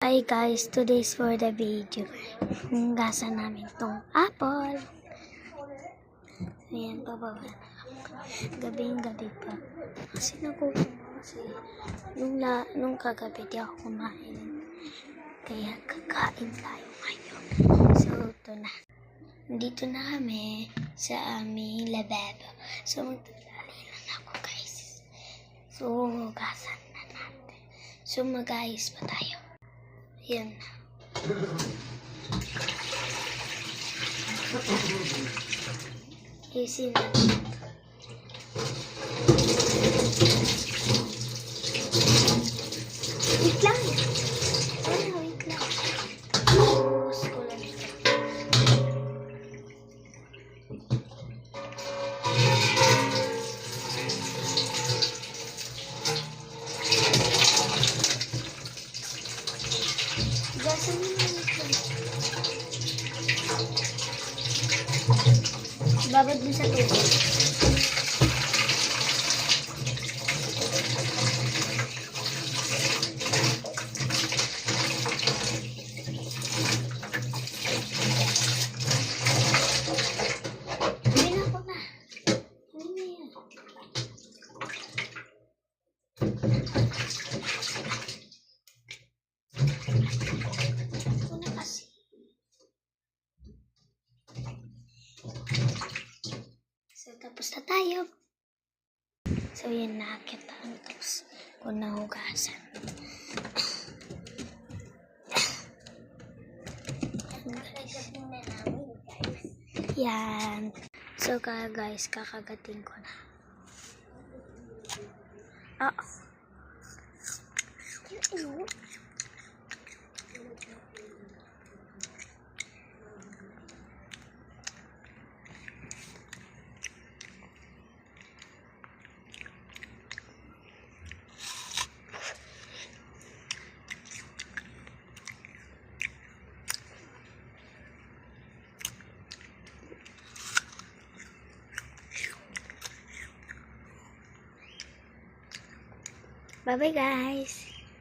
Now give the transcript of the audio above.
Hi guys, today's for the video. Hugasan namin tong apple. Ayan, pababa na. Gabing-gabi pa. Kasi nung kagabi di ako kumain. Kaya kakain tayo ngayon. So, ito na. Dito na kami sa aming lababo. So, magtutalilan ako guys. So, hugasan na natin. So, mag-ayos pa tayo. Yan. Isin na. Wait lang. Wait lang. Bukas ko lang ito. Gasan mo lang ito. Babad mo sa tubig. So, tapos na tayo. So, yan na. Kita ang tapos ko nahugasan. Yan. So, guys, kakagating ko na. Bye-bye, guys.